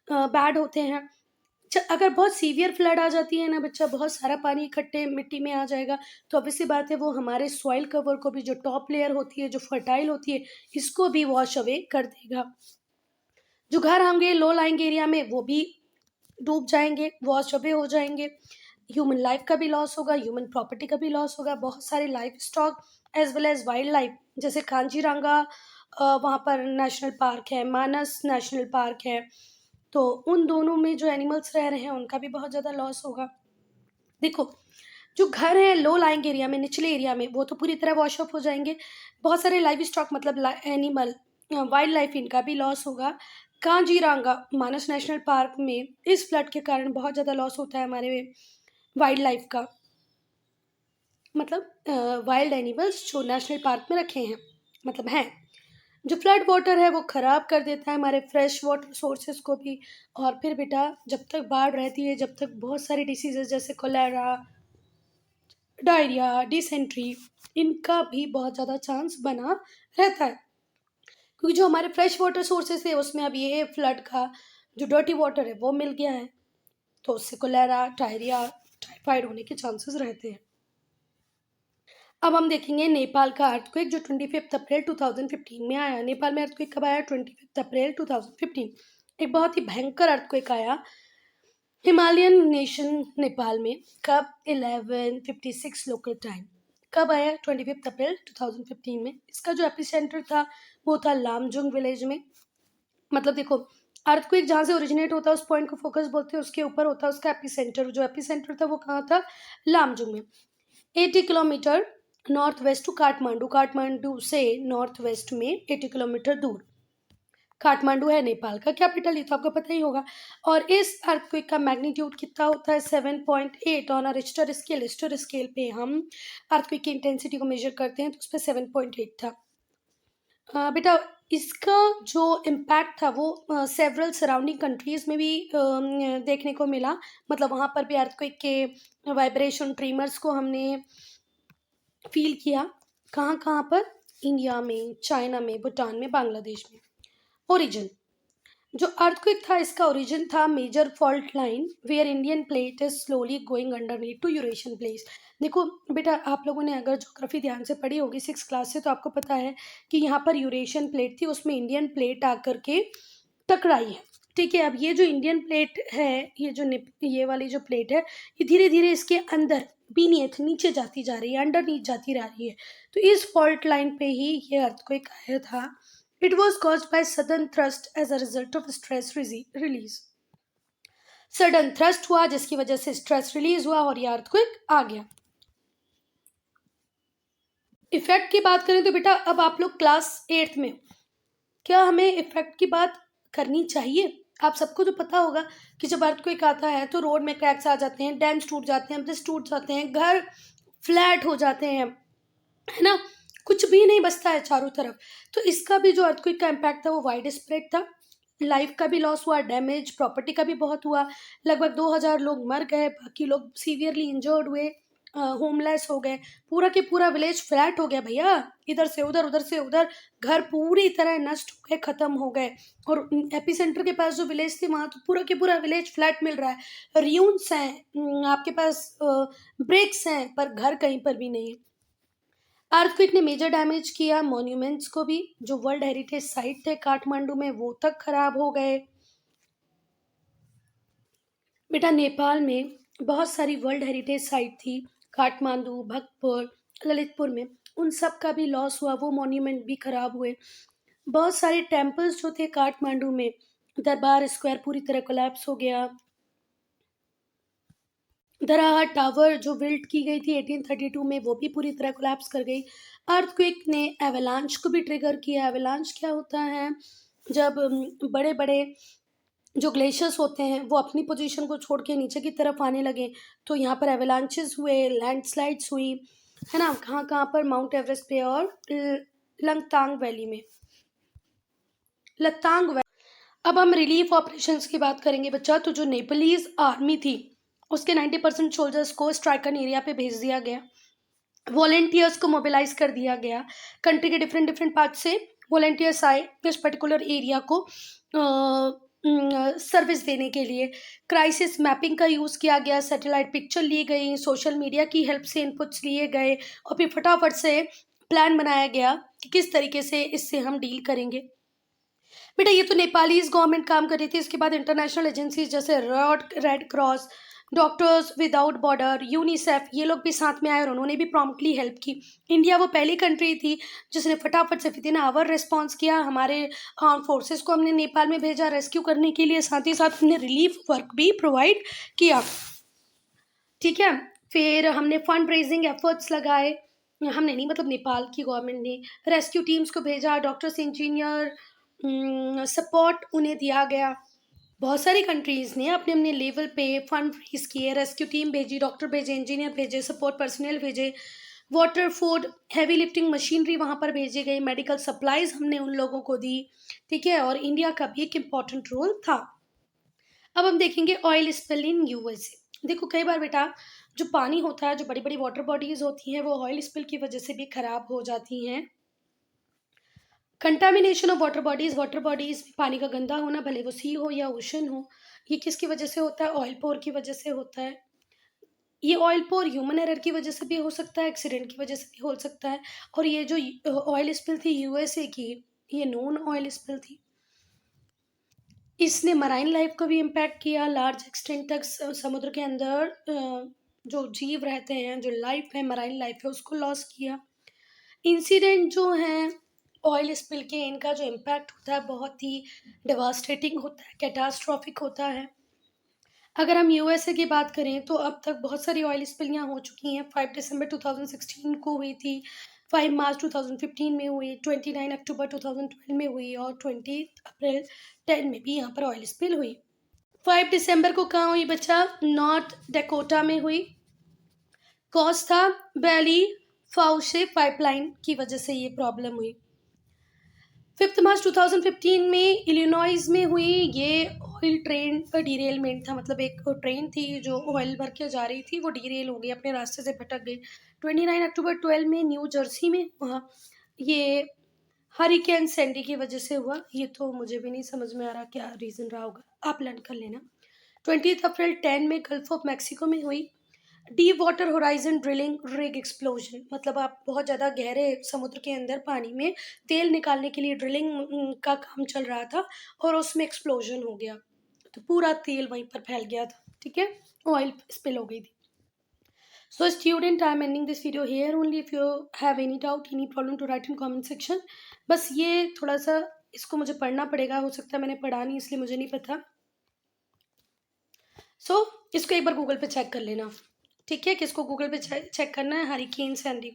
बैड होते हैं। अगर बहुत सीवियर फ्लड आ जाती है ना बच्चा, बहुत सारा पानी इकट्ठे मिट्टी में आ जाएगा, तो obvious सी बात है वो हमारे सॉइल कवर को भी, जो टॉप लेयर होती है जो फर्टाइल होती है, इसको भी वॉश अवे कर देगा। जो घर होंगे लो लाइंग एरिया में वो भी डूब जाएंगे, वॉश अवे हो जाएंगे। ह्यूमन लाइफ का भी लॉस होगा, ह्यूमन प्रॉपर्टी का भी लॉस होगा, बहुत सारे life stock as well as wildlife, जैसे कांजीरंगा वहाँ पर नेशनल पार्क है, मानस नेशनल पार्क है, तो उन दोनों में जो एनिमल्स रह रहे हैं उनका भी बहुत ज़्यादा लॉस होगा। देखो, जो घर है लो लाइंग एरिया में, निचले एरिया में, वो तो पूरी तरह वॉश ऑफ हो जाएंगे। बहुत सारे लाइव स्टॉक मतलब एनिमल वाइल्ड लाइफ, इनका भी लॉस होगा। कांजीरंगा मानस नेशनल पार्क में इस फ्लड के कारण बहुत ज़्यादा लॉस होता है हमारे वाइल्ड लाइफ का, मतलब वाइल्ड एनिमल्स जो नेशनल पार्क में रखे हैं, मतलब हैं। जो फ्लड वाटर है वो ख़राब कर देता है हमारे फ्रेश वाटर सोर्सेज को भी। और फिर बेटा जब तक बाढ़ रहती है, जब तक बहुत सारी डिसीजेज जैसे कोलेरा, डायरिया, डिसेंट्री, इनका भी बहुत ज़्यादा चांस बना रहता है, क्योंकि जो हमारे फ्रेश वाटर सोर्सेज थे उसमें अब ये फ्लड का जो डर्टी वाटर है वो मिल गया है, तो उससे कोलेरा, डायरिया, टाइफाइड होने के चांसेस रहते हैं। अब हम देखेंगे नेपाल का अर्थक्वेक जो 25 अप्रैल 2015 में आया। नेपाल में अर्थक्वेक कब आया? 25 अप्रैल 2015। एक बहुत ही भयंकर अर्थक्वेक आया हिमालयन नेशन नेपाल में। कब? 11:56 लोकल टाइम। कब आया? 25 अप्रैल 2015 में। इसका जो एपिसेंटर था वो था लामजुंग विलेज में। मतलब देखो, अर्थक्वेक जहाँ से ओरिजिनेट होता है उस पॉइंट को फोकस बोलते हैं, उसके ऊपर होता है उसका एपिसेंटर। जो एपिसेंटर था वो कहाँ था? लामजुंग में। 80 kilometre north west to Kathmandu, Kathmandu से नॉर्थ वेस्ट में 80 किलोमीटर दूर काठमांडू है नेपाल का कैपिटल, ये तो आपको पता ही होगा। और इस अर्थक्वेक का मैग्नीट्यूड कितना होता है? 7.8 on Richter scale. Richter scale पे हम अर्थक्वेक की इंटेंसिटी को मेजर करते हैं, तो उस पर 7.8 था। बेटा इसका जो इम्पैक्ट था वो सेवरल सराउंडिंग कंट्रीज़ में भी देखने को मिला। मतलब वहाँ पर भी अर्थक्वेक के वाइब्रेशन ट्रीमर्स को हमने फील किया। कहाँ कहाँ पर? इंडिया में, चाइना में, भूटान में, बांग्लादेश में। ओरिजिन जो अर्थक्वेक था इसका ओरिजिन था major fault line where Indian plate is slowly going underneath to Eurasian plates. देखो बेटा, आप लोगों ने अगर ज्योग्राफी ध्यान से पढ़ी होगी 6 क्लास से, तो आपको पता है कि यहाँ पर यूरेशियन प्लेट थी, उसमें इंडियन प्लेट आकर के टकराई है। ठीक है, अब ये जो इंडियन प्लेट है, ये वाली जो प्लेट है, ये धीरे धीरे इसके अंदर बीनीथ नीचे जाती जा रही है, अंडरनीथ जाती रह रही है। तो इस फॉल्ट लाइन पे ही ये अर्थक्वेक आया था। It was caused by sudden thrust as a result of stress release. Sudden thrust हुआ जिसकी वजह से स्ट्रेस रिलीज हुआ और ये अर्थक्वेक आ गया। इफेक्ट की बात करें तो बेटा अब आप लोग क्लास 8th में हो। क्या हमें इफेक्ट की बात करनी चाहिए। आप सबको तो पता होगा कि जब अर्थक्वेक आता है तो रोड में क्रैक्स आ जाते हैं, डैम्स टूट जाते हैं, ब्रिज टूट जाते हैं, घर फ्लैट हो जाते हैं, है ना, कुछ भी नहीं बचता है चारों तरफ। तो इसका भी जो अर्थक्वेक का इम्पैक्ट था वो वाइड स्प्रेड था, लाइफ का भी लॉस हुआ, डैमेज प्रॉपर्टी का भी बहुत हुआ, लगभग 2000 लोग मर गए, बाकी लोग सीवियरली इंजर्ड हुए, होमलेस हो गए, पूरा के पूरा विलेज फ्लैट हो गया भैया, इधर से उधर उधर से उधर, घर पूरी तरह नष्ट हो गए, खत्म हो गए। और एपिसेंटर के पास जो विलेज थी वहां तो पूरा के पूरा विलेज फ्लैट मिल रहा है, रियून्स हैं, आपके पास ब्रेक्स हैं, पर घर कहीं पर भी नहीं। अर्थक्वेक ने मेजर डैमेज किया मॉन्यूमेंट्स को भी, जो वर्ल्ड हेरिटेज साइट थे काठमांडू में वो तक खराब हो गए। बेटा नेपाल में बहुत सारी वर्ल्ड हेरिटेज साइट थी, काठमांडू, भक्तपुर, ललितपुर में, उन सब का भी लॉस हुआ, वो मॉन्यूमेंट भी खराब हुए। बहुत सारे टेम्पल्स जो थे काठमांडू में, दरबार स्क्वायर पूरी तरह कोलैप्स हो गया, धराहट टावर जो बिल्ड की गई थी 1832 में वो भी पूरी तरह कोलैप्स कर गई। अर्थक्वेक ने एवलांच को भी ट्रिगर किया। एवलांच क्या होता है, जब बड़े बड़े जो ग्लेशियर्स होते हैं वो अपनी पोजीशन को छोड़ के नीचे की तरफ आने लगे, तो यहाँ पर एवलांचेस हुए, लैंडस्लाइड्स हुई, है ना, कहाँ कहाँ पर, माउंट एवरेस्ट पे और लंगतांग वैली में, लतांग वैली। अब हम रिलीफ ऑपरेशंस की बात करेंगे बच्चा। तो जो नेपालीज आर्मी थी उसके 90% सोल्जर्स को स्ट्राइकन एरिया पे भेज दिया गया, वॉलेंटियर्स को मोबिलाइज कर दिया गया, कंट्री के डिफरेंट डिफरेंट पार्ट से वॉलेंटियर्स आए इस पर्टिकुलर एरिया को सर्विस देने के लिए। क्राइसिस मैपिंग का यूज़ किया गया, सैटेलाइट पिक्चर ली गई, सोशल मीडिया की हेल्प से इनपुट्स लिए गए, और फिर फटाफट से प्लान बनाया गया कि किस तरीके से इससे हम डील करेंगे। बेटा ये तो नेपालीज गवर्नमेंट काम कर रही थी, इसके बाद इंटरनेशनल एजेंसीज जैसे red cross, doctors without border, UNICEF, ये लोग भी साथ में आए और उन्होंने भी प्रॉम्प्टली हेल्प की। इंडिया वो पहली कंट्री थी जिसने फटाफट से विदिन आवर रिस्पॉन्स किया। हमारे आर्म फोर्सेस को हमने नेपाल में भेजा रेस्क्यू करने के लिए, साथ ही साथ हमने रिलीफ वर्क भी प्रोवाइड किया। ठीक है, फिर हमने फंड रेजिंग एफर्ट्स लगाए, हमने नहीं मतलब नेपाल की गवर्नमेंट ने रेस्क्यू टीम्स को भेजा, डॉक्टर्स, इंजीनियर, सपोर्ट उन्हें दिया गया। बहुत सारी कंट्रीज़ ने अपने अपने लेवल पे फंड रेज किए, रेस्क्यू टीम भेजी, डॉक्टर भेजे, इंजीनियर भेजे, सपोर्ट पर्सनल भेजे, water, food, heavy lifting machinery वहाँ पर भेजी गई, मेडिकल सप्लाईज हमने उन लोगों को दी। ठीक है, और इंडिया का भी एक इम्पॉर्टेंट रोल था। अब हम देखेंगे ऑयल स्पिल इन यूएसए। देखो कई बार बेटा जो पानी होता है, जो बड़ी बड़ी वाटर बॉडीज होती हैं, वो ऑयल स्पिल की वजह से भी खराब हो जाती हैं। कंटामिनेशन ऑफ वाटर बॉडीज पानी का गंदा होना, भले वो सी हो या ओशन हो, ये किसकी वजह से होता है, ऑयल पोर की वजह से होता है। ये ऑयल पोर ह्यूमन एरर की वजह से भी हो सकता है, एक्सीडेंट की वजह से भी हो सकता है। और ये जो ऑयल स्पिल थी यूएसए की, ये नॉन ऑयल स्पिल थी, इसने मराइन लाइफ को भी इम्पैक्ट किया, लार्ज एक्सटेंट तक समुद्र के अंदर जो जीव रहते हैं, जो लाइफ है, मराइन लाइफ है, उसको लॉस किया। इंसिडेंट जो हैं ऑयल स्पिल के, इनका जो इम्पैक्ट होता है बहुत ही डिवास्टेटिंग होता है, कैटास्ट्रॉफिक होता है। अगर हम यूएसए की बात करें तो अब तक बहुत सारी ऑयल स्पिल यहाँ हो चुकी हैं। 5 दिसंबर 2016 को हुई थी, 5 मार्च 2015 में हुई, 29 अक्टूबर 2012 में हुई, और 20 अप्रैल 10 में भी यहाँ पर ऑयल स्पिल हुई। 5 दिसंबर को कहाँ हुई बच्चा, नॉर्थ डकोटा में हुई। कॉज था बैली फाउशे पाइपलाइन की वजह से ये प्रॉब्लम हुई। 5 मार्च 2015 में इलिनॉइस में हुई, ये ऑयल ट्रेन पर डिरेलमेंट था, मतलब एक ट्रेन थी जो ऑयल भर के जा रही थी, वो डिरेल हो गई, अपने रास्ते से भटक गई। 29 अक्टूबर 12 में न्यू जर्सी में हुआ, ये हरिकेन सैंडी की वजह से हुआ। ये तो मुझे भी नहीं समझ में आ रहा क्या रीज़न रहा होगा, आप लर्न कर लेना। 20 अप्रैल 10 में गल्फ ऑफ मैक्सिको में हुई, deep water horizon drilling rig explosion, मतलब आप बहुत ज़्यादा गहरे समुद्र के अंदर पानी में तेल निकालने के लिए ड्रिलिंग का काम चल रहा था और उसमें एक्सप्लोजन हो गया, तो पूरा तेल वहीं पर फैल गया था। ठीक है, ऑयल स्पिल हो गई थी। So student, I am ending this video here only. If you have any doubt, any problem, to write in comment section. बस ये थोड़ा सा इसको मुझे पढ़ना पड़ेगा, हो सकता है मैंने पढ़ा नहीं इसलिए मुझे नहीं पता। इसको एक बार गूगल पे चेक कर लेना। ठीक है, किसको गूगल पे चेक करना है, हरिकेन सैंडी।